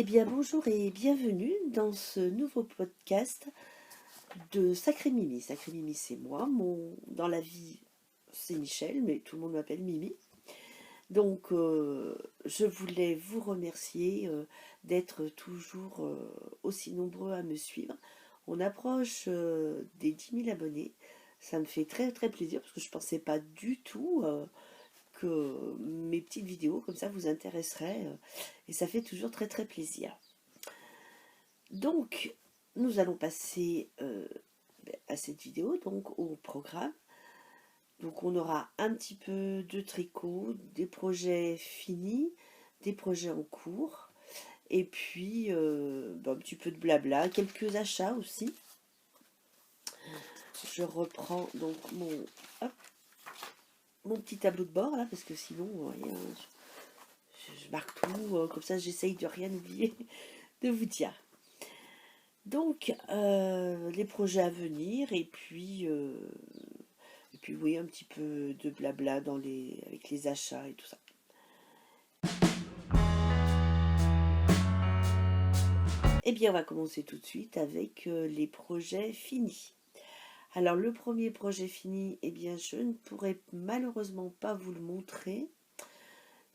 Eh bien, bonjour et bienvenue dans ce nouveau podcast de Sacré Mimi. Sacré Mimi, c'est moi. Dans la vie, c'est Michel, mais tout le monde m'appelle Mimi. Donc, je voulais vous remercier d'être toujours aussi nombreux à me suivre. On approche des 10 000 abonnés. Ça me fait très très plaisir parce que je ne pensais pas du tout que mes petites vidéos comme ça vous intéresseraient. Et ça fait toujours très très plaisir. Donc, nous allons passer à cette vidéo, donc au programme. Donc, on aura un petit peu de tricot, des projets finis, des projets en cours, et puis un petit peu de blabla, quelques achats aussi. Je reprends donc mon petit tableau de bord là, parce que sinon, vous voyez, je marque tout, comme ça j'essaye de rien oublier de vous dire. Donc, les projets à venir, et puis oui, un petit peu de blabla avec les achats et tout ça. Eh bien, on va commencer tout de suite avec les projets finis. Alors, le premier projet fini, eh bien, je ne pourrai malheureusement pas vous le montrer,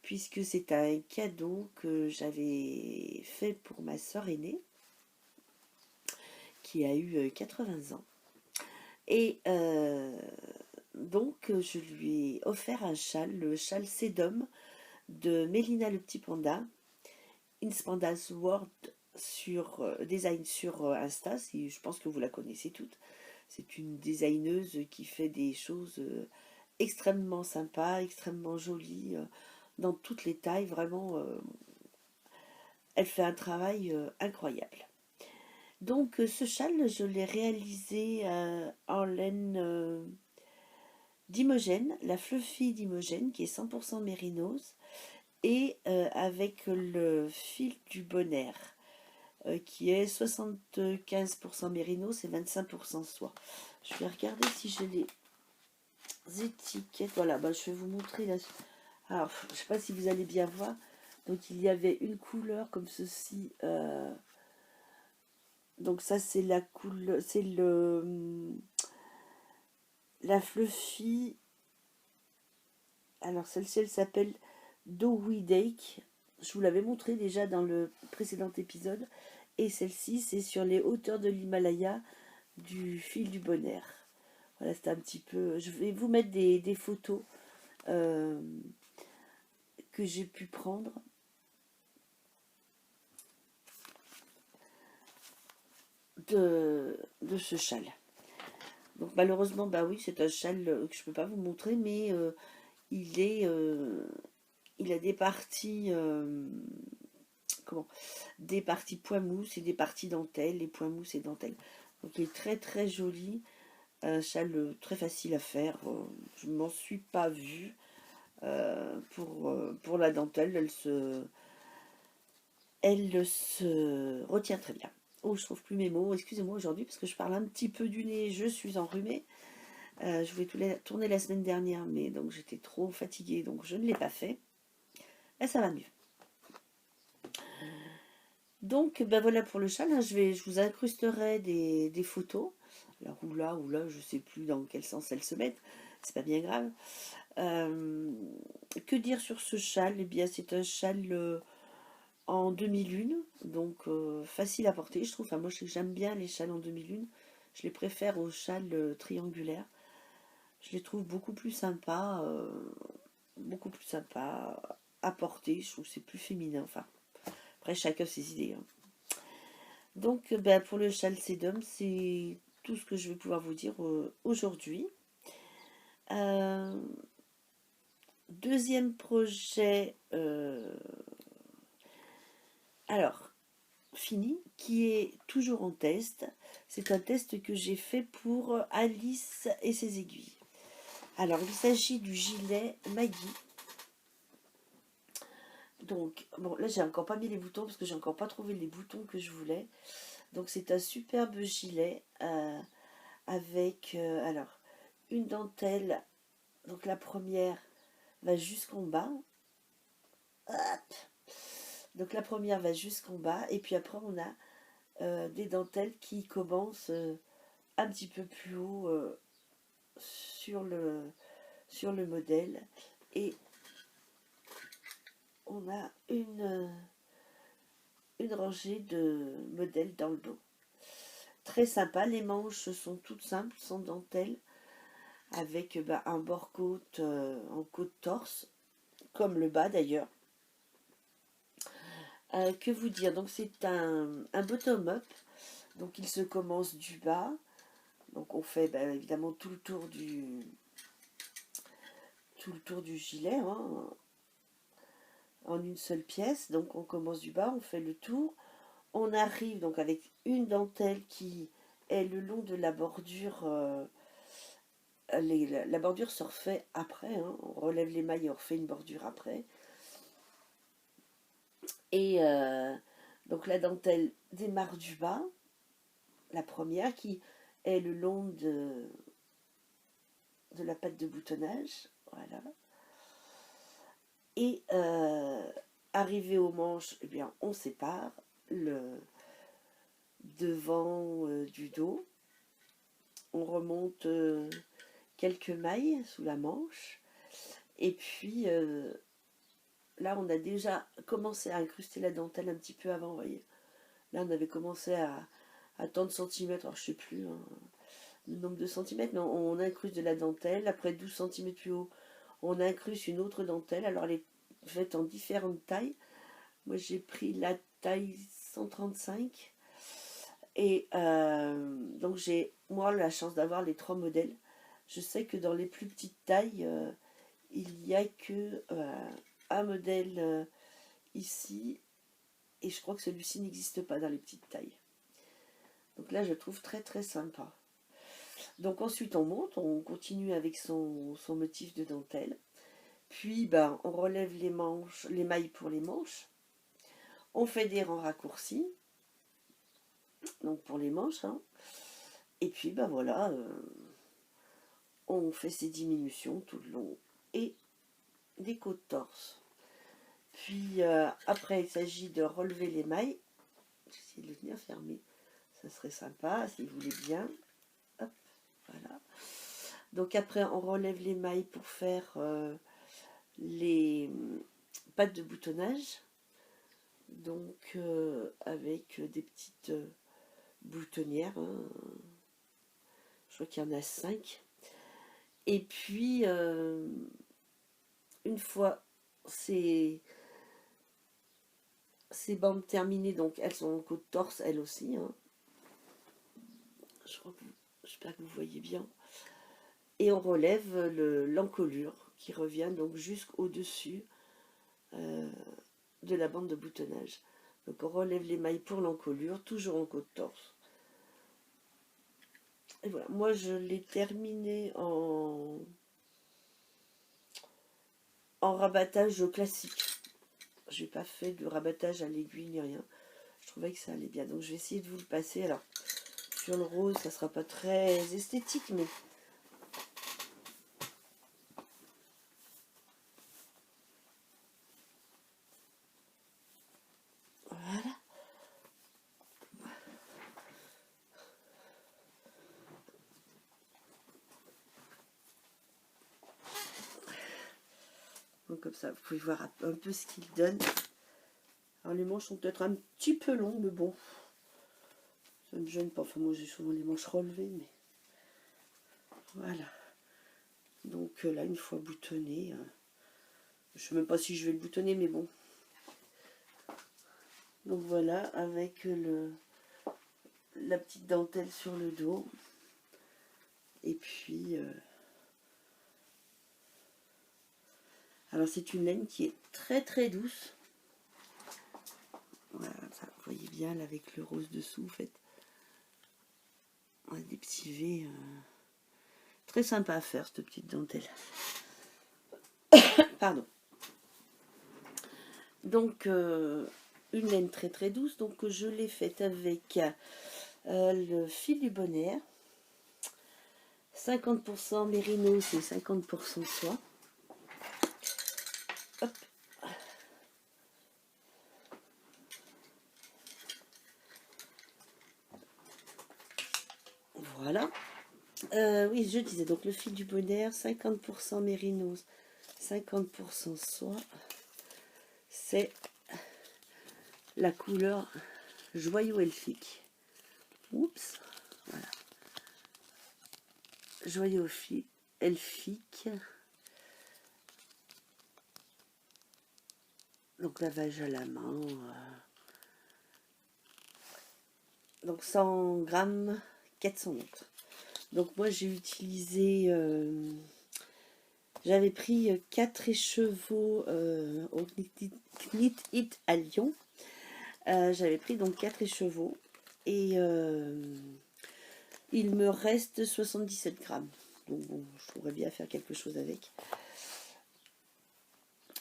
puisque c'est un cadeau que j'avais fait pour ma sœur aînée, qui a eu 80 ans. Et donc, je lui ai offert un châle, le châle Sedum de Mélina le petit panda, Inspandas World design sur Insta, je pense que vous la connaissez toutes. C'est une designeuse qui fait des choses extrêmement sympas, extrêmement jolies, dans toutes les tailles, vraiment. Elle fait un travail incroyable. Donc ce châle, je l'ai réalisé en laine d'Imogène, la Fluffy d'Imogène, qui est 100% mérinos, et avec le fil du Bon Air, qui est 75% mérinos et 25% soie. Je vais regarder si j'ai les étiquettes. Voilà, je vais vous montrer là. Alors, je ne sais pas si vous allez bien voir. Donc, il y avait une couleur comme ceci. Donc, ça, c'est la couleur. C'est la Fluffy. Alors, celle-ci, elle s'appelle Dowie Dake. Je vous l'avais montré déjà dans le précédent épisode. Et celle-ci, c'est sur les hauteurs de l'Himalaya du fil du Bon Air. Voilà, c'est un petit peu. Je vais vous mettre des photos que j'ai pu prendre. De ce châle. Donc malheureusement, bah oui, c'est un châle que je peux pas vous montrer, mais il est, il a des parties, comment, des parties point mousse et des parties dentelle, les points mousse et dentelle. Donc il est très très joli, un châle très facile à faire. Je m'en suis pas vue pour la dentelle, elle se retient très bien. Oh, je trouve plus mes mots. Excusez-moi aujourd'hui parce que je parle un petit peu du nez. Je suis enrhumée. Je voulais tourner la semaine dernière, mais donc j'étais trop fatiguée, donc je ne l'ai pas fait. Là, ça va mieux. Donc, ben voilà pour le châle. Je vous incrusterai des photos. Alors, ou là, je sais plus dans quel sens elles se mettent. C'est pas bien grave. Que dire sur ce châle? Eh bien, c'est un châle en demi-lune, donc facile à porter, je trouve. Enfin, moi, j'aime bien les châles en demi-lune. Je les préfère aux châles triangulaires. Je les trouve beaucoup plus sympa à porter. Je trouve que c'est plus féminin. Enfin, après, chacun ses idées. Hein. Donc, ben, pour le châle Sedum, c'est tout ce que je vais pouvoir vous dire aujourd'hui. Deuxième projet, alors, fini, qui est toujours en test. C'est un test que j'ai fait pour Alice et ses aiguilles. Alors, il s'agit du gilet Maggie. Donc, bon, là, j'ai encore pas mis les boutons parce que j'ai encore pas trouvé les boutons que je voulais. Donc, c'est un superbe gilet avec, alors, une dentelle. Donc, la première va jusqu'en bas. Hop. Donc la première va jusqu'en bas et puis après on a des dentelles qui commencent un petit peu plus haut sur le modèle et on a une rangée de modèles dans le dos. Très sympa, les manches sont toutes simples, sans dentelle, avec un bord-côte en côte-torse, comme le bas d'ailleurs. Que vous dire, donc c'est un bottom-up, donc il se commence du bas, donc on fait évidemment tout le tour du gilet, hein, en une seule pièce. Donc on commence du bas, on fait le tour, on arrive donc avec une dentelle qui est le long de la bordure. La bordure se refait après, hein, on relève les mailles et on refait une bordure après. Et donc la dentelle démarre du bas, la première qui est le long de la patte de boutonnage, voilà. Et arrivé aux manches, eh bien, on sépare le devant du dos. On remonte quelques mailles sous la manche. Et puis là, on a déjà commencé à incruster la dentelle un petit peu avant, vous voyez. Là, on avait commencé à tant de centimètres, alors je ne sais plus hein, le nombre de centimètres, mais on incruste de la dentelle. Après 12 centimètres plus haut, on incruste une autre dentelle. Alors, elle est faite en différentes tailles. Moi, j'ai pris la taille 135. Et donc, j'ai, moi, la chance d'avoir les 3 modèles. Je sais que dans les plus petites tailles, il n'y a que un modèle ici. Et je crois que celui-ci n'existe pas dans les petites tailles. Donc là, je trouve très très sympa. Donc ensuite, on monte, on continue avec son motif de dentelle. Puis, on relève les mailles pour les manches. On fait des rangs raccourcis. Donc pour les manches. Hein. Et puis, voilà, on fait ces diminutions tout le long. Et des côtes torse. Puis après, il s'agit de relever les mailles. J'essaie de le tenir fermé. Ça serait sympa, si vous voulez bien. Hop, voilà. Donc après, on relève les mailles pour faire les pattes de boutonnage. Donc avec des petites boutonnières. Hein. Je crois qu'il y en a 5. Et puis, une fois ces bandes terminées, donc elles sont en côte torse, elles aussi. Hein. J'espère que vous voyez bien. Et on relève l'encolure qui revient donc jusqu'au-dessus de la bande de boutonnage. Donc on relève les mailles pour l'encolure, toujours en côte torse. Et voilà, moi je l'ai terminé en rabattage classique. Je n'ai pas fait de rabattage à l'aiguille ni rien. Je trouvais que ça allait bien. Donc je vais essayer de vous le passer. Alors sur le rose, ça ne sera pas très esthétique, mais voilà. Donc comme ça, vous pouvez voir un peu ce qu'il donne. Alors les manches sont peut-être un petit peu longues, mais bon, ça ne me gêne pas. Enfin moi j'ai souvent les manches relevées, mais voilà. Donc là, une fois boutonné, je ne sais même pas si je vais le boutonner, mais bon. Donc voilà, avec la petite dentelle sur le dos. Et puis, alors c'est une laine qui est très très douce. Voilà, ça, vous voyez bien là avec le rose dessous, en fait. On a des petits V très sympa à faire, cette petite dentelle. Pardon. Donc, une laine très très douce. Donc, je l'ai faite avec le fil du bonnet. 50% mérinos et 50% soie. Hop. Voilà. Oui, je disais, donc le fil du bonheur, 50% mérinos, 50% soie. C'est la couleur joyau elfique. Oups, voilà. Joyau elfique. Donc lavage à la main. Donc 100 grammes, 400 litres. Donc moi j'ai utilisé, j'avais pris 4 écheveaux au Knit It à Lyon. J'avais pris donc 4 écheveaux et il me reste 77 grammes. Donc bon, je pourrais bien faire quelque chose avec.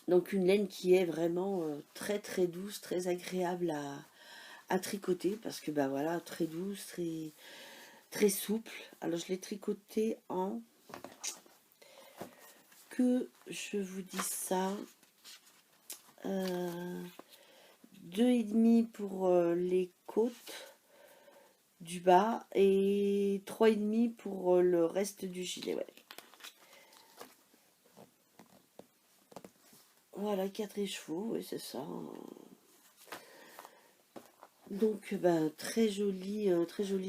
Donc une laine qui est vraiment très très douce, très agréable à tricoter parce que bah voilà, très douce, très souple. Alors je l'ai tricoté en, que je vous dis ça, 2,5 pour les côtes du bas et 3,5 pour le reste du gilet. Ouais. Voilà, 4 écheveaux, oui c'est ça. Donc ben, très joli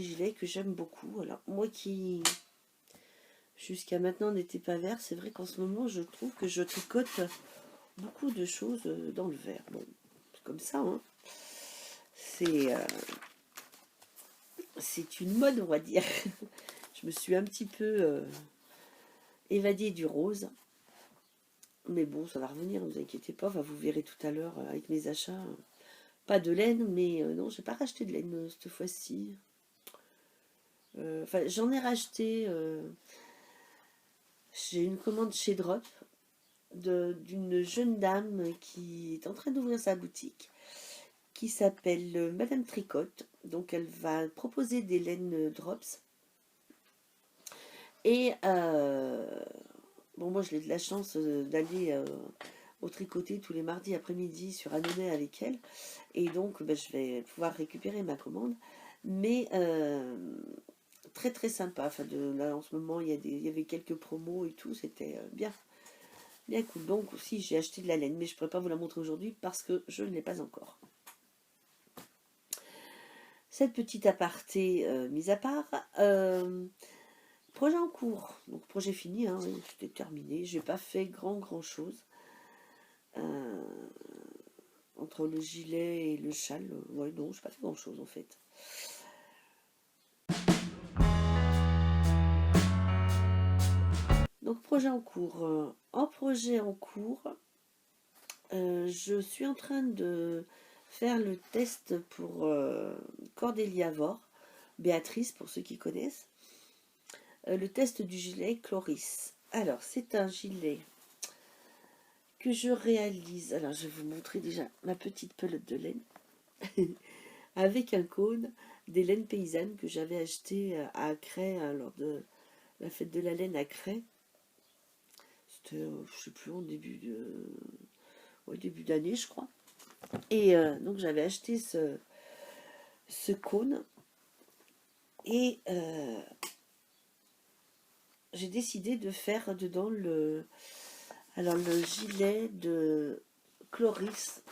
gilet que j'aime beaucoup. Alors moi qui jusqu'à maintenant n'était pas vert, c'est vrai qu'en ce moment je trouve que je tricote beaucoup de choses dans le vert. Bon, c'est comme ça, hein. C'est une mode, on va dire. Je me suis un petit peu évadée du rose. Mais bon, ça va revenir, ne vous inquiétez pas. Enfin, vous verrez tout à l'heure avec mes achats. Pas de laine, mais non, j'ai pas racheté de laine cette fois-ci. Enfin, j'en ai racheté. J'ai une commande chez Drop d'une jeune dame qui est en train d'ouvrir sa boutique, qui s'appelle Madame Tricotte. Donc elle va proposer des laines Drops. Et bon, moi j'ai de la chance d'aller au tricoter tous les mardis après-midi sur Annonay avec elle. Et donc ben, je vais pouvoir récupérer ma commande. Mais très très sympa. Enfin, là en ce moment il y avait quelques promos et tout, c'était bien. Bien cool. Donc aussi j'ai acheté de la laine, mais je ne pourrais pas vous la montrer aujourd'hui parce que je ne l'ai pas encore. Cette petite aparté mise à part, projet en cours. Donc projet fini, hein, c'était terminé. J'ai pas fait grand chose. Entre le gilet et le châle, ouais non, j'ai pas fait grand chose en fait. Donc projet en cours. En projet en cours, je suis en train de faire le test pour Cordélia Vore, Béatrice pour ceux qui connaissent, le test du gilet Chloris. Alors c'est un gilet que je réalise, alors je vais vous montrer déjà ma petite pelote de laine, avec un cône des laines paysannes que j'avais acheté à Cray lors de la fête de la laine à Cray. C'était, je sais plus, au début d'année, je crois. Et donc j'avais acheté ce cône et j'ai décidé de faire dedans le gilet de Chloris.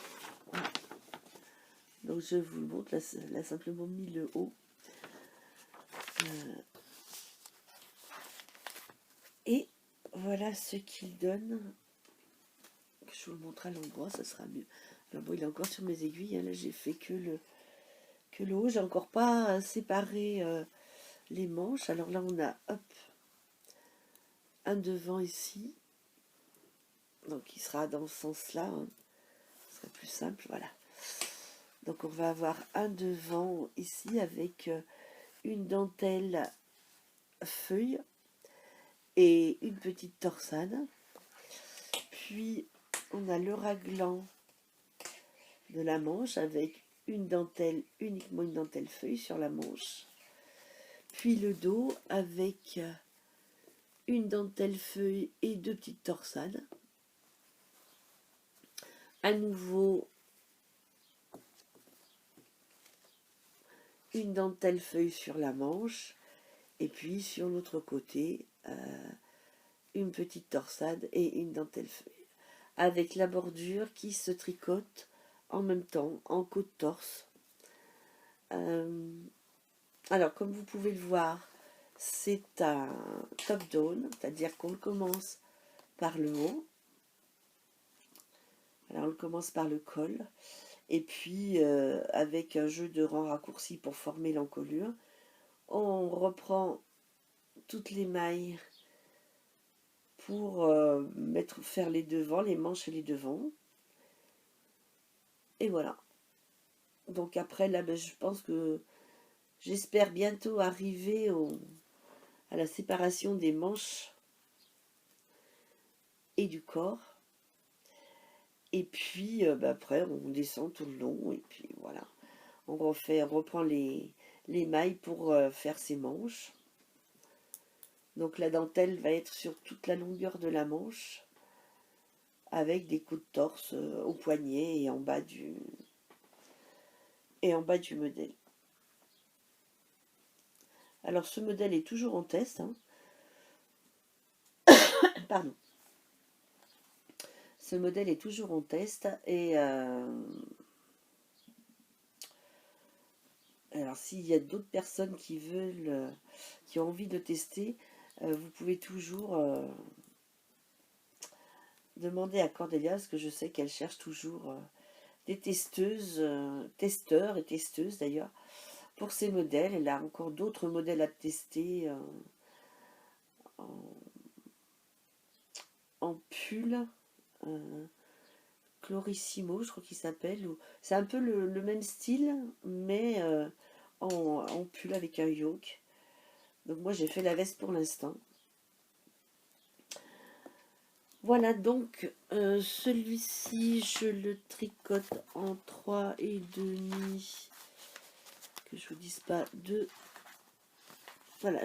Donc je vous le montre, là simplement mis le haut. Et voilà ce qu'il donne. Je vous le montre à l'endroit, ça sera mieux. Alors bon, il est encore sur mes aiguilles, hein. Là j'ai fait que le haut, j'ai encore pas séparé les manches. Alors là on a hop un devant ici, donc il sera dans ce sens là, hein. Ce serait plus simple, voilà. Donc on va avoir un devant ici avec une dentelle feuille et une petite torsade. Puis on a le raglan de la manche avec une dentelle, uniquement une dentelle feuille sur la manche. Puis le dos avec une dentelle feuille et deux petites torsades. À nouveau une dentelle feuille sur la manche Et puis sur l'autre côté, une petite torsade et une dentelle feuille, avec la bordure qui se tricote en même temps, en côte torse. Alors, comme vous pouvez le voir, c'est un top-down, c'est-à-dire qu'on commence par le haut. Alors, on commence par le col, et puis avec un jeu de rangs raccourcis pour former l'encolure, on reprend toutes les mailles pour faire les devants, les manches et les devants. Et voilà. Donc après, là, ben, je pense que j'espère bientôt arriver à la séparation des manches et du corps. Et puis ben, après, on descend tout le long. Et puis voilà. On reprend les mailles pour faire ses manches. Donc la dentelle va être sur toute la longueur de la manche, avec des coups de torse au poignet et en bas du modèle. Alors ce modèle est toujours en test, hein. Pardon. Ce modèle est toujours en test et alors s'il y a d'autres personnes qui qui ont envie de tester, vous pouvez toujours demander à Cordélia, parce que je sais qu'elle cherche toujours des testeuses, testeurs et testeuses d'ailleurs, pour ces modèles. Elle a encore d'autres modèles à tester en pull, Chlorissimo, je crois qu'il s'appelle. C'est un peu le même style, mais en pull avec un yoke. Donc moi j'ai fait la veste pour l'instant. Voilà, donc celui-ci je le tricote en 3,5, que je vous dise pas de... Voilà,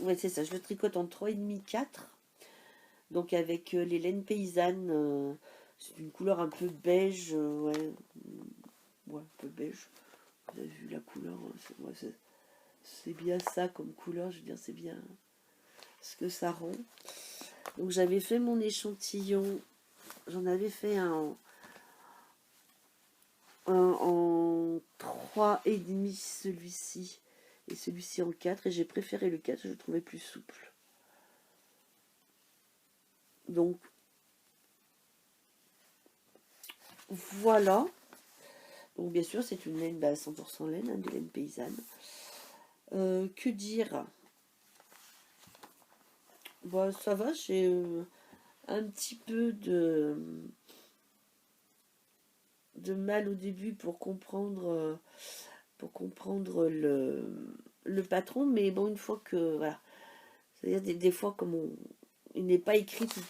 ouais, c'est ça, je le tricote en 3,5, 4. Donc avec les laines paysannes, c'est une couleur un peu beige, ouais, un peu beige. Vous avez vu la couleur, hein, c'est bien ça comme couleur, je veux dire, c'est bien ce que ça rend. Donc j'avais fait mon échantillon, j'en avais fait un en 3,5 celui-ci, et celui-ci en 4, et j'ai préféré le 4, je le trouvais plus souple. Donc voilà. Donc bien sûr c'est une laine 100% laine, hein, de laine paysanne. Que dire? Bon, ça va, j'ai un petit peu de mal au début pour comprendre le patron, mais bon, une fois que voilà, c'est-à-dire des fois comme il n'est pas écrit tout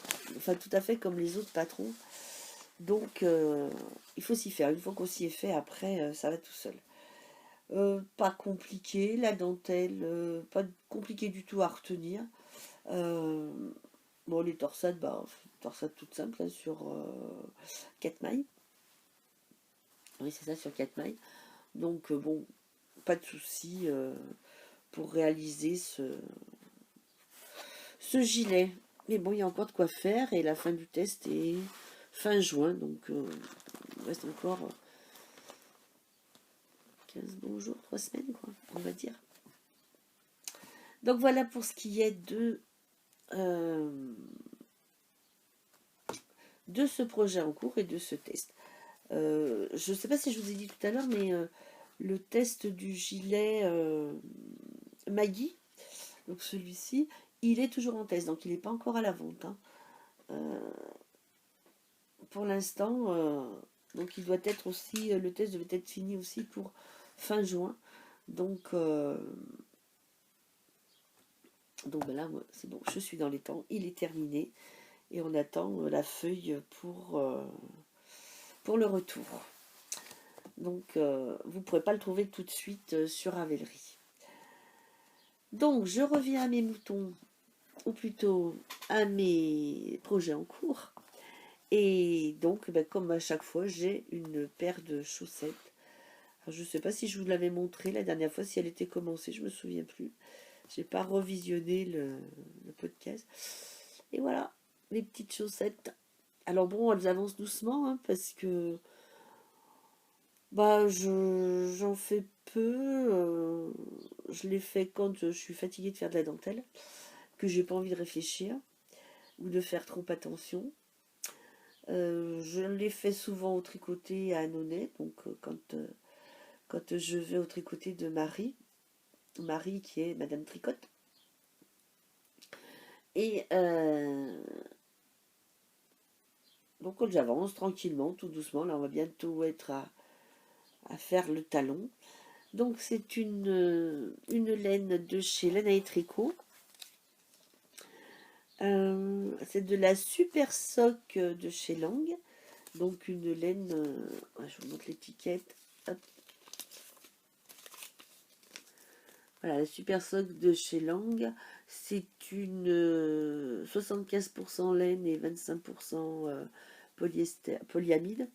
à fait comme les autres patrons, donc il faut s'y faire. Une fois qu'on s'y est fait, après ça va tout seul. Pas compliqué, la dentelle, pas compliqué du tout à retenir. Bon, les torsades, torsades toutes simples, hein, sur 4 mailles. Oui, c'est ça, sur 4 mailles. Donc, bon, pas de souci pour réaliser ce gilet. Mais bon, il y a encore de quoi faire et la fin du test est fin juin. Donc, il reste encore 15 bons jours, 3 semaines, quoi, on va dire. Donc, voilà pour ce qui est de ce projet en cours et de ce test. Je ne sais pas si je vous ai dit tout à l'heure, mais le test du gilet Maggie, donc celui-ci, il est toujours en test, donc il n'est pas encore à la vente, hein. Pour l'instant, donc il doit être aussi, le test devait être fini aussi pour fin juin, donc ben là, c'est bon, je suis dans les temps, il est terminé, et on attend la feuille pour le retour. Donc vous ne pourrez pas le trouver tout de suite sur Ravelry. Donc je reviens à mes moutons, ou plutôt à mes projets en cours. Et donc, ben, comme à chaque fois, j'ai une paire de chaussettes. Alors, je ne sais pas si je vous l'avais montré la dernière fois, si elle était commencée, je ne me souviens plus. J'ai pas revisionné le podcast. Et voilà, les petites chaussettes. Alors bon, elles avancent doucement, hein, parce que bah j'en fais peu. Je les fais quand je suis fatiguée de faire de la dentelle, que j'ai pas envie de réfléchir ou de faire trop attention. Je les fais souvent au tricoté à Annonay, donc quand je vais au tricoté de Marie qui est Madame Tricotte. Et donc quand j'avance tranquillement, tout doucement, là on va bientôt être à faire le talon. Donc c'est une laine de chez Laine et Tricot. C'est de la Super Sock de chez Lang. Donc une laine, je vous montre l'étiquette. Hop. Voilà, la Super Sock de chez Lang. C'est une 75% laine et 25% polyester, polyamide.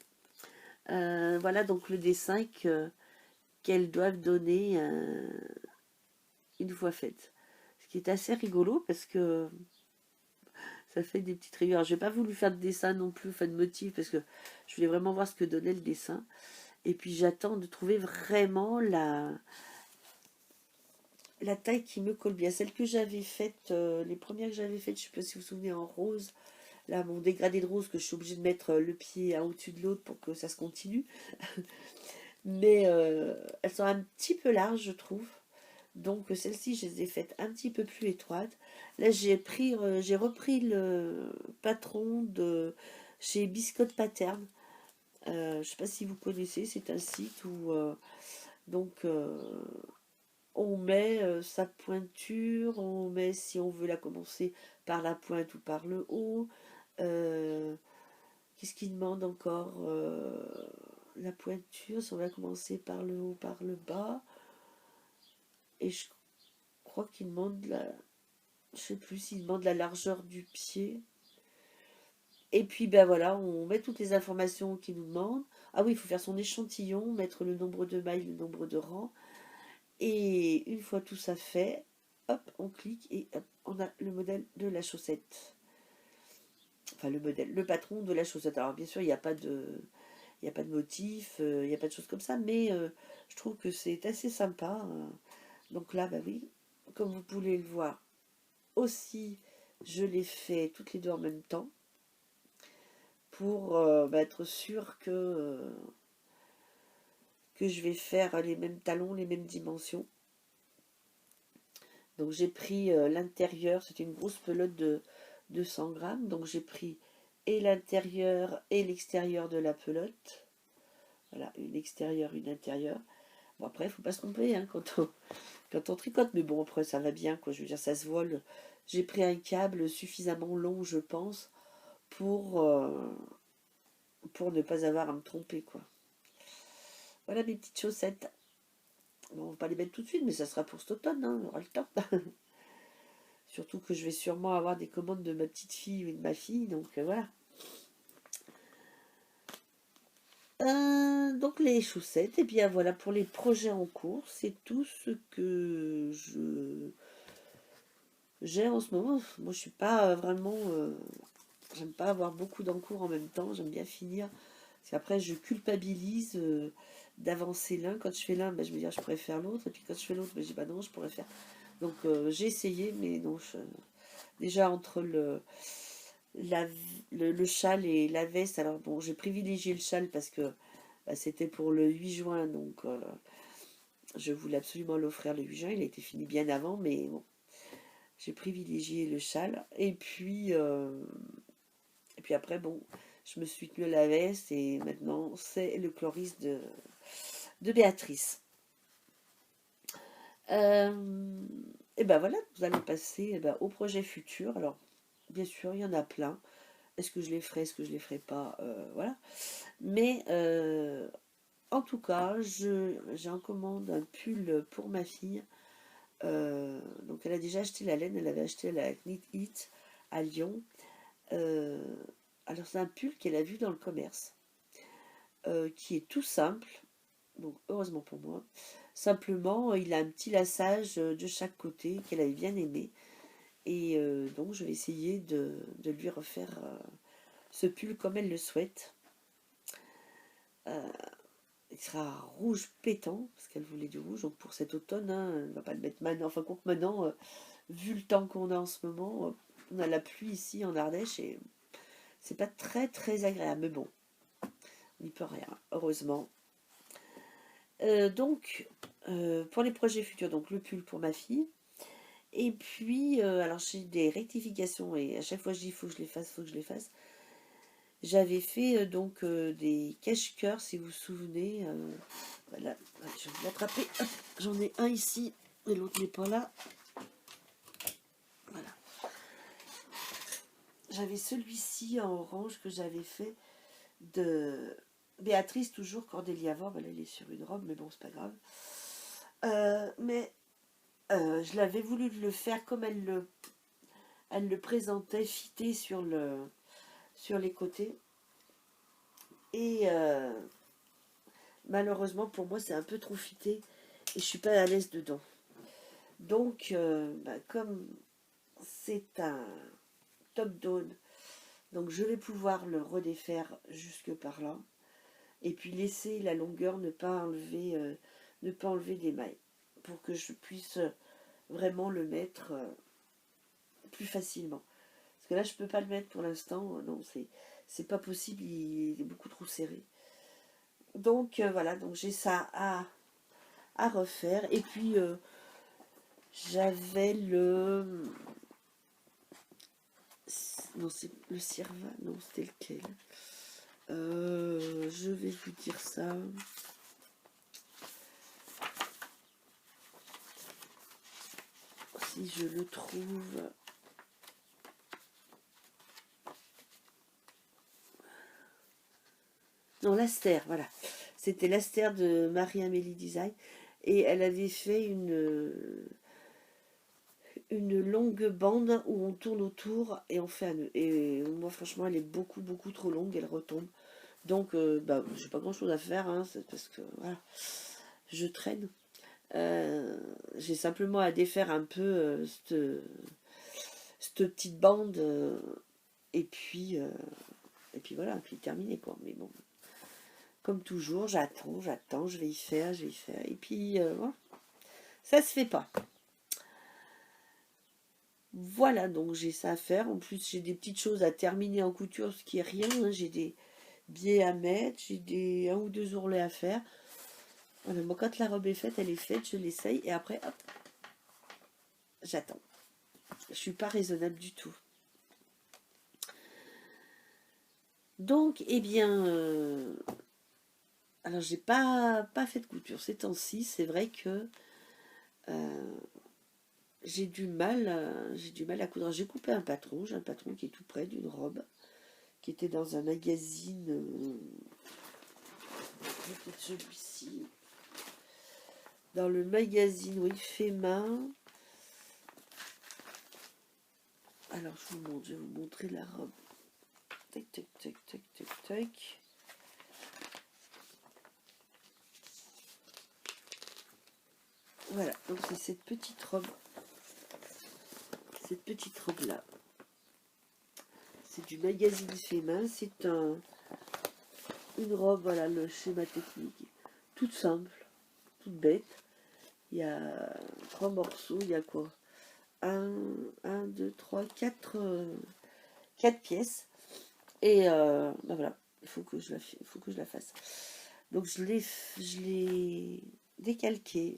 Voilà donc le dessin qu'elles doivent donner une fois faite. Ce qui est assez rigolo parce que ça fait des petites rayures. Alors, j'ai pas voulu faire de dessin non plus, enfin de motif, parce que je voulais vraiment voir ce que donnait le dessin. Et puis j'attends de trouver vraiment la taille qui me colle bien. Celle que j'avais faite, les premières que j'avais faites, je sais pas si vous vous souvenez, en rose. Là, mon dégradé de rose, que je suis obligée de mettre le pied au-dessus de l'autre pour que ça se continue. Mais elles sont un petit peu larges, je trouve. Donc celles-ci, je les ai faites un petit peu plus étroites. Là, j'ai repris le patron de chez Biscotte Pattern. Je ne sais pas si vous connaissez, c'est un site où donc on met sa pointure, on met si on veut la commencer par la pointe ou par le haut. Euh, Qu'est-ce qu'il demande encore la pointure, si on va commencer par le haut, par le bas. Et je crois qu'il demande je sais plus s'il demande la largeur du pied. Et puis ben voilà, on met toutes les informations qu'il nous demande. Ah oui, il faut faire son échantillon, mettre le nombre de mailles, le nombre de rangs. Et une fois tout ça fait, hop, on clique et hop, on a le modèle de la chaussette. Enfin le modèle, le patron de la chaussette. Alors bien sûr, il n'y a pas de motif, il n'y a pas de choses comme ça, mais je trouve que c'est assez sympa. Donc là, bah oui, comme vous pouvez le voir aussi, je les fais toutes les deux en même temps pour être sûr que je vais faire les mêmes talons, les mêmes dimensions. Donc j'ai pris l'intérieur, c'était une grosse pelote de 200 grammes, donc j'ai pris et l'intérieur et l'extérieur de la pelote. Voilà, une extérieure, une intérieure. Bon après, il ne faut pas se tromper hein, quand on tricote, mais bon après ça va bien, quoi. Je veux dire, ça se vole. J'ai pris un câble suffisamment long, je pense, pour ne pas avoir à me tromper, quoi. Voilà mes petites chaussettes. Bon, on va pas les mettre tout de suite, mais ça sera pour cet automne, hein, on aura le temps. Surtout que je vais sûrement avoir des commandes de ma petite fille ou de ma fille, donc voilà. Donc les chaussettes, et bien voilà pour les projets en cours, c'est tout ce que j'ai en ce moment. Moi je suis pas vraiment, j'aime pas avoir beaucoup d'encours en même temps, j'aime bien finir. Parce qu'après je culpabilise d'avancer l'un. Quand je fais l'un, ben, je me dis ah, je pourrais faire l'autre, et puis quand je fais l'autre, ben, je dis bah non, je pourrais faire. Donc j'ai essayé, mais non, déjà entre la- le châle et la veste, alors bon, j'ai privilégié le châle parce que bah, c'était pour le 8 juin, donc je voulais absolument l'offrir le 8 juin. Il a été fini bien avant, mais bon, j'ai privilégié le châle. Et puis après, bon, je me suis tenue à la veste et maintenant c'est le chloris de Béatrice. Euh, et ben voilà, vous allez passer au projet futur. Alors, bien sûr, il y en a plein. Est-ce que je les ferai, est-ce que je les ferai pas, voilà. Mais en tout cas, j'ai en commande un pull pour ma fille. Donc elle a déjà acheté la laine, elle avait acheté la Knit It à Lyon. Euh, alors c'est un pull qu'elle a vu dans le commerce, qui est tout simple, donc heureusement pour moi. Simplement, il a un petit lassage de chaque côté qu'elle avait bien aimé. Et donc, je vais essayer de lui refaire ce pull comme elle le souhaite. Il sera rouge pétant, parce qu'elle voulait du rouge, donc pour cet automne, hein, elle ne va pas le mettre maintenant. Enfin, compte maintenant, vu le temps qu'on a en ce moment, on a la pluie ici en Ardèche et c'est pas très très agréable. Mais bon, on n'y peut rien, heureusement. Donc, pour les projets futurs, donc le pull pour ma fille. Et puis, alors j'ai des rectifications et à chaque fois je dis faut que je les fasse, faut que je les fasse. J'avais fait des cache-cœurs, si vous vous souvenez. Voilà, je vais l'attraper. J'en ai un ici et l'autre n'est pas là. Voilà. J'avais celui-ci en orange que j'avais fait de Béatrice, toujours Cordélia Vor. Voilà, il est sur une robe, mais bon, c'est pas grave. Mais je l'avais voulu le faire comme elle le présentait, fité sur les côtés. Et malheureusement pour moi, c'est un peu trop fité et je suis pas à l'aise dedans. Donc, comme c'est un top down, donc je vais pouvoir le redéfaire jusque par là et puis laisser la longueur, ne pas enlever des mailles pour que je puisse vraiment le mettre plus facilement. Parce que là, je peux pas le mettre pour l'instant. Non, c'est pas possible. Il est beaucoup trop serré. Donc voilà. Donc j'ai ça à refaire. Et puis j'avais non, c'est le Sirva. Non, c'était lequel? Je vais vous dire ça. Si je le trouve. Non, l'Aster, voilà. C'était l'Aster de Marie-Amélie Design. Et elle avait fait une longue bande où on tourne autour et on fait un nœud. Et moi, franchement, elle est beaucoup, beaucoup trop longue. Elle retombe. Donc, j'ai pas grand-chose à faire. Hein, c'est parce que, voilà, je traîne. J'ai simplement à défaire un peu cette petite bande. Et puis voilà, puis terminé, quoi. Mais bon. Comme toujours, j'attends, je vais y faire. Et puis, voilà. Ça se fait pas. Voilà, donc j'ai ça à faire. En plus, j'ai des petites choses à terminer en couture, ce qui est rien. Hein. J'ai des biais à mettre, j'ai un ou deux ourlets à faire. Voilà, bon, quand la robe est faite, elle est faite, je l'essaye. Et après, hop, j'attends. Je suis pas raisonnable du tout. Donc, eh bien... alors, j'ai pas fait de couture ces temps-ci. C'est vrai que... j'ai du mal à coudre. J'ai coupé un patron. J'ai un patron qui est tout près d'une robe qui était dans un magazine. Peut-être celui-ci. Dans le magazine, oui, fait main. Alors, je vais vous montrer la robe. Tac, tac, tac, tac, tac, tac. Voilà, donc c'est cette petite robe. Cette petite robe-là. C'est du magazine fait main. C'est une robe, voilà, le schéma technique. Toute simple, toute bête. Il y a 3 morceaux. Il y a quoi? 1, 2, 3, 4 pièces. Et voilà, il faut que je la fasse. Donc je l'ai décalqué.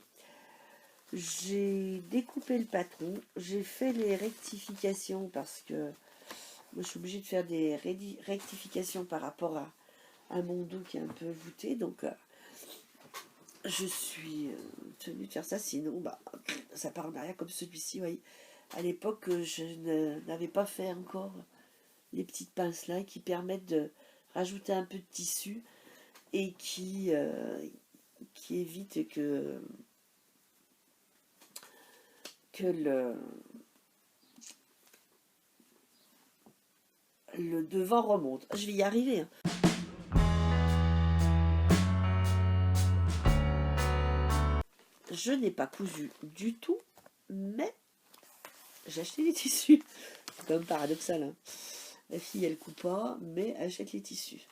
J'ai découpé le patron. J'ai fait les rectifications parce que moi, je suis obligée de faire des rectifications par rapport à mon dos qui est un peu voûté. Donc je suis tenue de faire ça. Sinon, ça part en arrière comme celui-ci. Voyez. À l'époque, je n'avais pas fait encore les petites pinces là qui permettent de rajouter un peu de tissu et qui évite que le devant remonte. Je vais y arriver. Hein. je n'ai pas cousu du tout, mais j'ai acheté les tissus. C'est quand même paradoxal, hein. La fille, elle coupe pas, mais elle achète les tissus.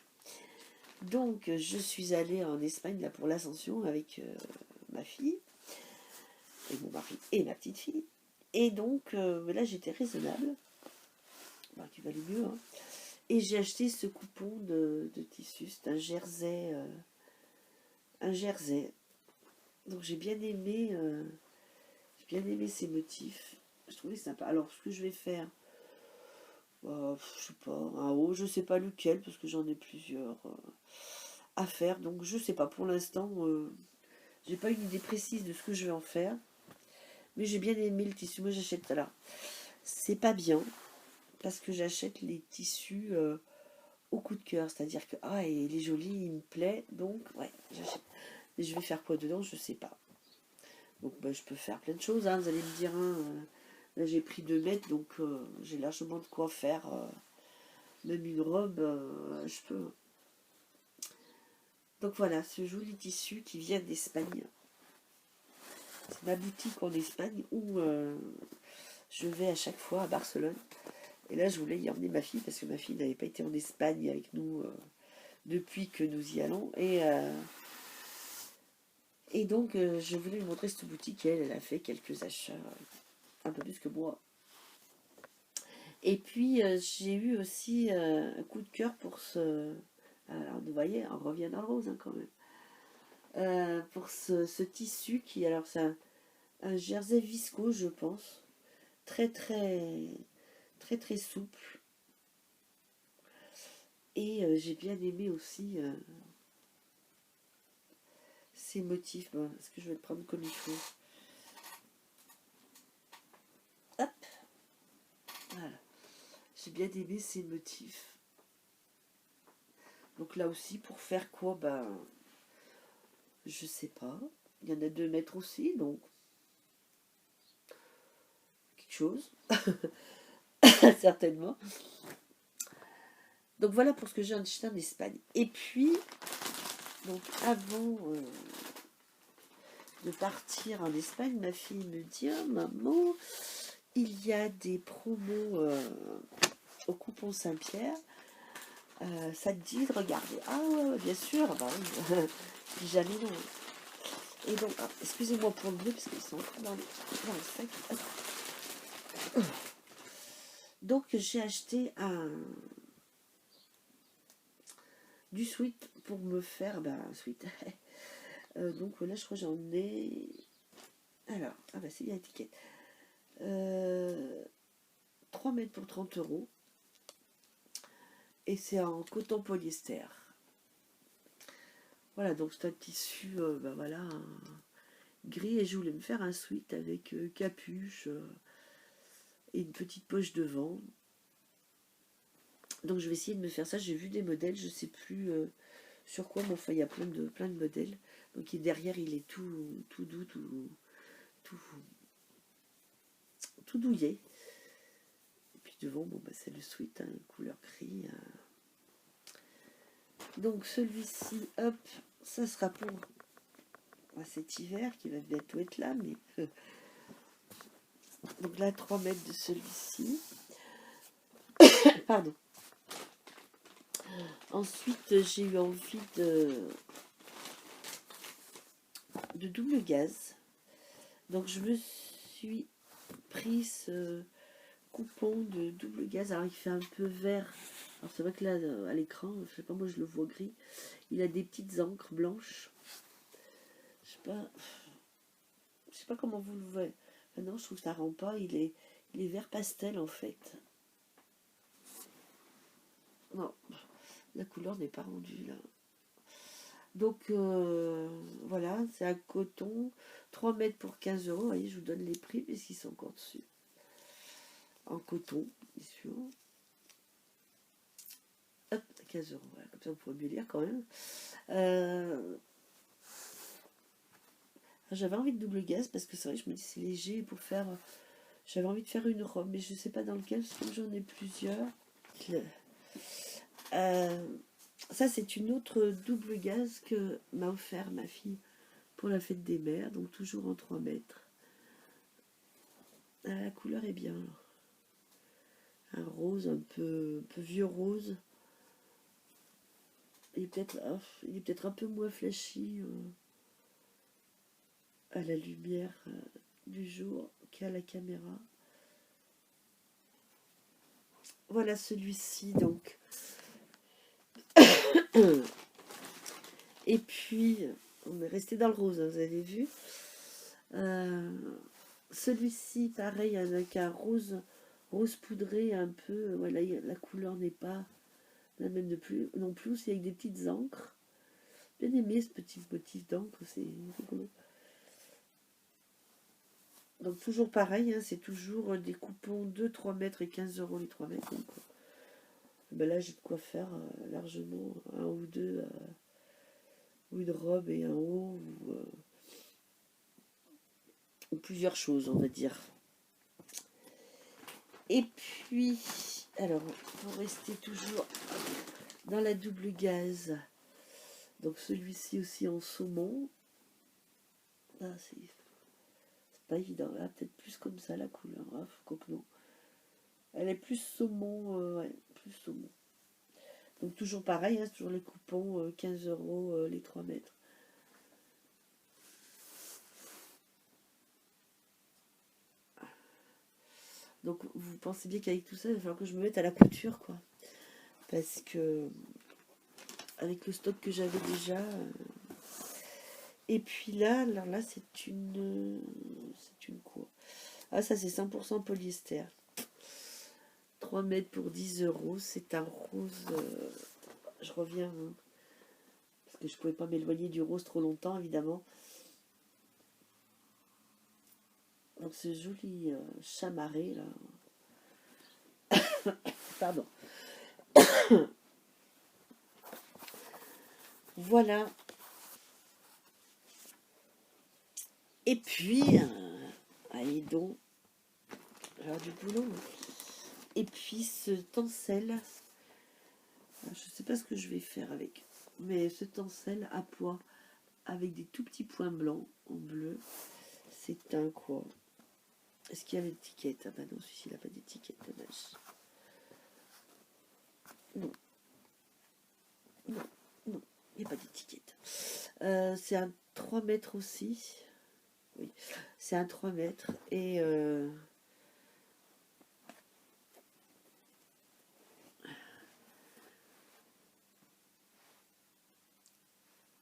Donc, je suis allée en Espagne là, pour l'Ascension avec ma fille, et mon mari, et ma petite fille. Et donc, là, j'étais raisonnable, bah, qui valait mieux, hein. Et j'ai acheté ce coupon de tissu, c'est un jersey. Un jersey. Donc, j'ai bien aimé ces motifs. Je trouvais sympa. Alors, ce que je vais faire, je sais pas, un haut, je sais pas lequel, parce que j'en ai plusieurs à faire. Donc, je sais pas. Pour l'instant, j'ai pas une idée précise de ce que je vais en faire. Mais j'ai bien aimé le tissu. Moi, j'achète là. C'est pas bien, parce que j'achète les tissus au coup de cœur. C'est-à-dire que, ah, et il est joli, il me plaît. Donc, ouais, j'achète. Mais je vais faire quoi dedans, je sais pas. Donc, bah, je peux faire plein de choses, hein, vous allez me dire, hein, là, j'ai pris 2 mètres, donc j'ai largement de quoi faire. Même une robe, je peux. Donc voilà, ce joli tissu qui vient d'Espagne. C'est ma boutique en Espagne où je vais à chaque fois à Barcelone. Et là, je voulais y emmener ma fille parce que ma fille n'avait pas été en Espagne avec nous depuis que nous y allons. Et donc, je voulais lui montrer cette boutique. Elle a fait quelques achats, un peu plus que moi. Et puis, j'ai eu aussi un coup de cœur pour ce... Alors, vous voyez, on revient dans le rose, hein, quand même. Pour ce tissu qui... Alors, c'est un jersey viscose, je pense. Très, très, très, très souple. Et j'ai bien aimé aussi ces motifs. Bon, est-ce que je vais le prendre comme il faut? Hop, voilà. J'ai bien aimé ces motifs. Donc là aussi, pour faire quoi? Ben, je sais pas. Il y en a 2 mètres aussi, donc quelque chose. Certainement. Donc voilà pour ce que j'ai acheté en Espagne. Et puis, donc avant de partir en Espagne, ma fille me dit, oh, maman, il y a des promos au coupon Saint-Pierre. Ça te dit de regarder? Ah ouais, bien sûr, bah oui. Jamais non. Et donc, excusez-moi pour le bruit, parce qu'ils sont dans le sac. Donc j'ai acheté du sweat pour me faire, un sweat. Donc là, je crois que j'en ai... Alors, c'est bien étiquette. 3 mètres pour 30 €. Et c'est en coton polyester. Voilà, donc c'est un tissu, voilà, gris. Et je voulais me faire un sweat avec capuche et une petite poche devant. Donc je vais essayer de me faire ça. J'ai vu des modèles, je sais plus sur quoi, mais enfin il y a plein de modèles. Donc derrière il est tout doux, tout douillet. Et puis devant, c'est le sweat, hein, couleur gris. Donc celui-ci, hop, ça sera pour cet hiver qui va bientôt être là, mais donc là 3 mètres de celui-ci. Pardon. Ensuite, j'ai eu envie de double gaz. Donc je me suis pris ce coupon de double gaz. Alors il fait un peu vert. Alors c'est vrai que là, à l'écran, je sais pas, moi je le vois gris. Il a des petites encres blanches. Je sais pas comment vous le voyez. Enfin, non, je trouve que ça rend pas. Il est vert pastel en fait. Non, la couleur n'est pas rendue là. Donc voilà, c'est un coton, 3 mètres pour 15 €. Vous voyez, je vous donne les prix puisqu'ils sont encore dessus. En coton, bien sûr. Hop, 15 €, voilà, comme ça vous pouvez mieux lire quand même. J'avais envie de double gaz parce que c'est vrai, je me dis c'est léger pour faire. J'avais envie de faire une robe, mais je ne sais pas dans lequel, parce que j'en ai plusieurs. Ça, c'est une autre double gaz que m'a offert ma fille pour la fête des mères, donc toujours en 3 mètres. Ah, la couleur est bien. Un rose, un peu vieux rose. Il est peut-être un peu moins flashy à la lumière du jour qu'à la caméra. Voilà celui-ci donc. Et puis, on est resté dans le rose, hein, vous avez vu. Celui-ci, pareil, avec un rose poudré un peu. Voilà, la couleur n'est pas la même non plus. Aussi avec des petites encres. Bien aimé ce petit motif d'encre, c'est rigolo. Donc toujours pareil, hein, c'est toujours des coupons de 3 mètres et 15 € les 3 mètres. Donc, ben là, j'ai de quoi faire largement un ou deux, ou une robe et un haut, ou plusieurs choses, on va dire. Et puis, alors, pour rester toujours dans la double gaze, donc celui-ci aussi en saumon. Ah, c'est pas évident, là, peut-être plus comme ça la couleur, hein, faut que non. Elle est plus saumon, ouais, plus saumon. Donc toujours pareil, hein, toujours les coupons, 15 € les 3 mètres. Donc vous pensez bien qu'avec tout ça, il va falloir que je me mette à la couture, quoi. Parce que avec le stock que j'avais déjà. Et puis là, alors là, c'est une quoi? Ah, ça c'est 100% polyester. 3 mètres pour 10 €. C'est un rose. Je reviens, hein, parce que je pouvais pas m'éloigner du rose trop longtemps, évidemment. Donc ce joli chamarré là. Pardon. Voilà. Et puis, allez donc, alors du boulot. Et puis ce tencel, je sais pas ce que je vais faire avec, mais ce tencel à pois avec des tout petits points blancs en bleu, c'est un quoi? Est-ce qu'il y a l'étiquette? Ah bah non, celui-ci n'a pas d'étiquette, dommage. Non, non, non, il n'y a pas d'étiquette. C'est un 3 mètres aussi. Oui, c'est un 3 mètres et ouais,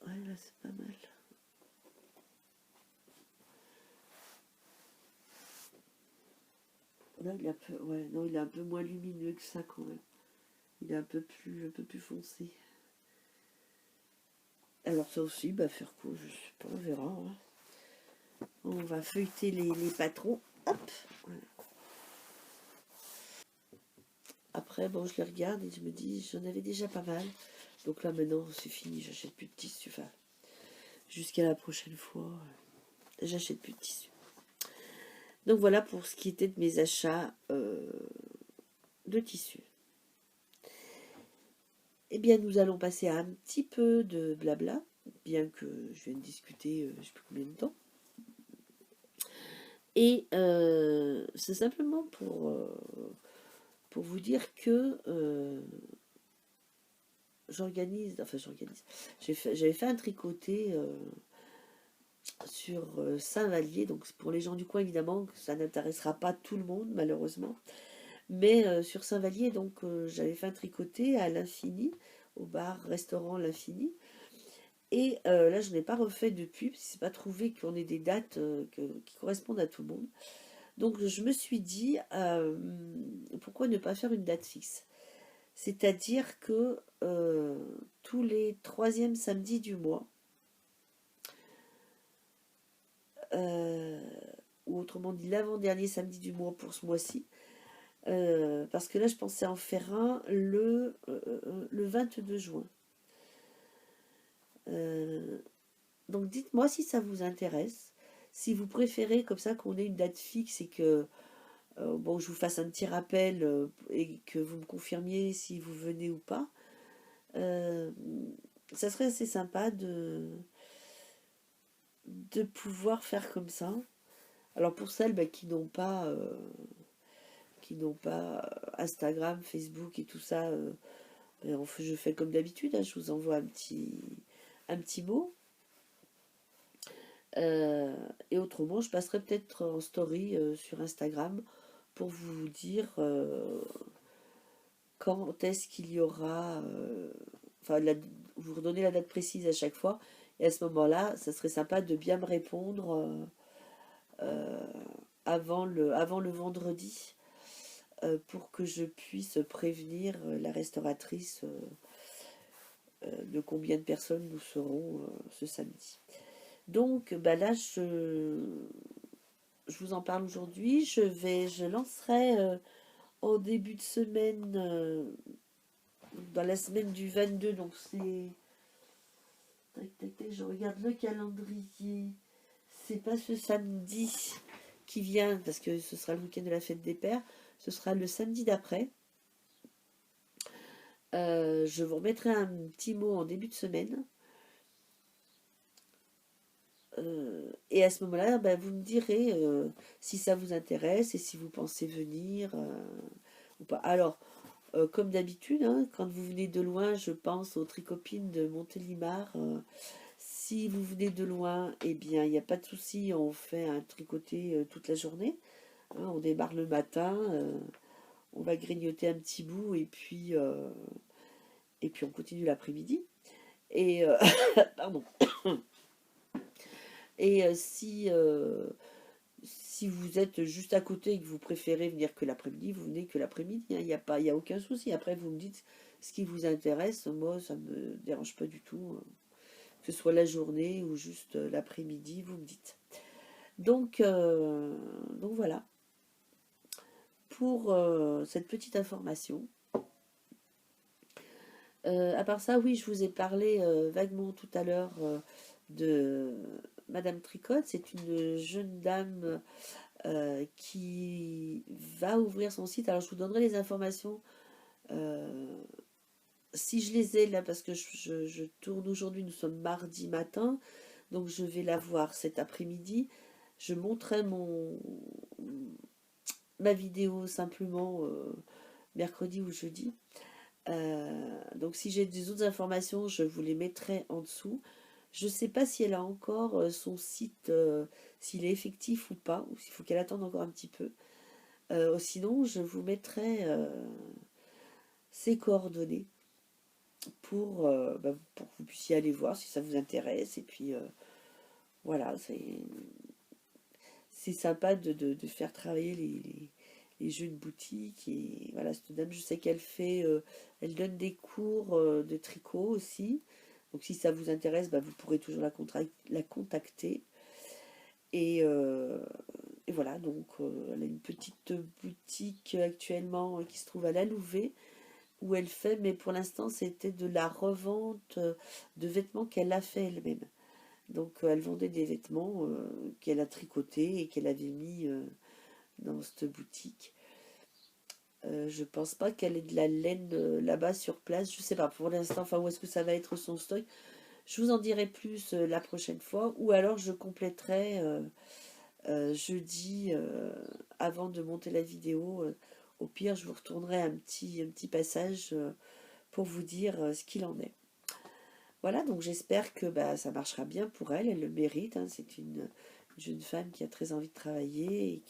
là c'est pas mal. Là, il est un peu, ouais, non, il est un peu moins lumineux que ça quand même. Il est un peu plus foncé. Alors ça aussi, bah faire quoi, je sais pas, on verra. Hein. On va feuilleter les patrons. Hop. Voilà. Après, bon, je les regarde et je me dis, j'en avais déjà pas mal. Donc là, maintenant, c'est fini, j'achète plus de tissu. Enfin, jusqu'à la prochaine fois, j'achète plus de tissu. Donc voilà pour ce qui était de mes achats de tissu. Eh bien, nous allons passer à un petit peu de blabla, bien que je vienne discuter, je ne sais plus combien de temps. Et c'est simplement pour vous dire que j'avais fait un tricoté sur Saint-Vallier, donc pour les gens du coin évidemment, ça n'intéressera pas tout le monde malheureusement, mais sur Saint-Vallier, donc j'avais fait un tricoté à l'Infini, au bar-restaurant l'Infini, et là je n'ai pas refait depuis, parce que c'est pas trouvé qu'on ait des dates qui correspondent à tout le monde. Donc je me suis dit, pourquoi ne pas faire une date fixe? C'est-à-dire que tous les 3e samedis du mois, ou autrement dit l'avant-dernier samedi du mois pour ce mois-ci, parce que là je pensais en faire un le 22 juin. Donc dites-moi si ça vous intéresse, si vous préférez comme ça qu'on ait une date fixe et que bon, je vous fasse un petit rappel et que vous me confirmiez si vous venez ou pas. Ça serait assez sympa de pouvoir faire comme ça. Alors pour celles qui n'ont pas Instagram, Facebook et tout ça, je fais comme d'habitude, hein, je vous envoie un petit mot. Euh, et autrement, je passerai peut-être en story sur Instagram pour vous dire quand est-ce qu'il y aura, enfin, vous redonner la date précise à chaque fois. Et à ce moment-là, ça serait sympa de bien me répondre euh, avant le vendredi pour que je puisse prévenir la restauratrice de combien de personnes nous serons ce samedi. Donc, bah là, je vous en parle aujourd'hui. Je lancerai en début de semaine, dans la semaine du 22, donc c'est... Tac, tac, tac, je regarde le calendrier. C'est pas ce samedi qui vient, parce que ce sera le week-end de la fête des pères. Ce sera le samedi d'après. Je vous remettrai un petit mot en début de semaine. Et à ce moment-là, bah, vous me direz si ça vous intéresse et si vous pensez venir ou pas. Alors, comme d'habitude, hein, quand vous venez de loin, je pense aux tricopines de Montélimar. Si vous venez de loin, eh bien, il n'y a pas de souci, on fait un tricoté toute la journée. Hein, on démarre le matin, on va grignoter un petit bout et puis on continue l'après-midi. Et pardon. Et si vous êtes juste à côté et que vous préférez venir que l'après-midi, vous venez que l'après-midi. Hein, il y a aucun souci. Après, vous me dites ce qui vous intéresse. Moi, ça me dérange pas du tout. Que ce soit la journée ou juste l'après-midi, vous me dites. Donc voilà pour cette petite information. À part ça, oui, je vous ai parlé vaguement tout à l'heure de Madame Tricotte. C'est une jeune dame qui va ouvrir son site. Alors, je vous donnerai les informations euh, si je les ai là, parce que je tourne aujourd'hui. Nous sommes mardi matin, donc je vais la voir cet après-midi. Je montrerai ma vidéo simplement mercredi ou jeudi. Donc si j'ai des autres informations, je vous les mettrai en dessous. Je ne sais pas si elle a encore son site, s'il est effectif ou pas, ou s'il faut qu'elle attende encore un petit peu. Sinon, je vous mettrai ses coordonnées pour que vous puissiez aller voir si ça vous intéresse. Et puis voilà, c'est sympa de faire travailler les jeunes boutiques. Et voilà, cette dame, je sais qu'elle elle donne des cours de tricot aussi. Donc si ça vous intéresse, bah, vous pourrez toujours la contacter. Et, euh, et voilà, donc elle a une petite boutique actuellement qui se trouve à La Louvet, où elle fait, mais pour l'instant c'était de la revente de vêtements qu'elle a fait elle-même. Donc elle vendait des vêtements qu'elle a tricotés et qu'elle avait mis dans cette boutique. Je pense pas qu'elle ait de la laine là-bas sur place. Je sais pas pour l'instant. Enfin, où est-ce que ça va être son stock? Je vous en dirai plus la prochaine fois. Ou alors je compléterai jeudi avant de monter la vidéo. Au pire, je vous retournerai un petit passage pour vous dire ce qu'il en est. Voilà, donc j'espère que bah, ça marchera bien pour elle. Elle le mérite. Hein. C'est une jeune femme qui a très envie de travailler et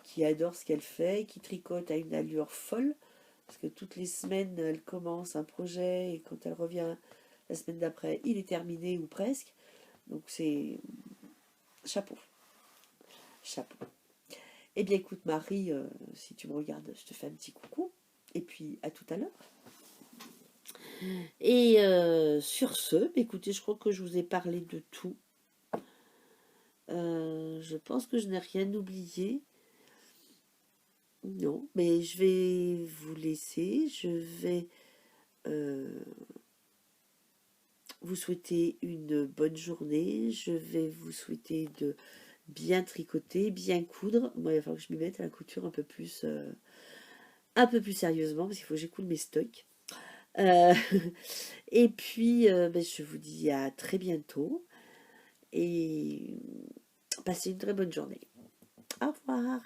qui adore ce qu'elle fait, qui tricote à une allure folle, parce que toutes les semaines, elle commence un projet et quand elle revient la semaine d'après, il est terminé ou presque. Donc c'est chapeau, chapeau. Eh bien écoute Marie, si tu me regardes, je te fais un petit coucou. Et puis à tout à l'heure. Et sur ce, écoutez, je crois que je vous ai parlé de tout. Je pense que je n'ai rien oublié. Non, mais je vais vous laisser. Je vais vous souhaiter une bonne journée. Je vais vous souhaiter de bien tricoter, bien coudre. Moi, il va falloir que je m'y mette à la couture un peu plus sérieusement parce qu'il faut que j'écoule mes stocks. Et puis, ben, je vous dis à très bientôt. et passez une très bonne journée. Au revoir.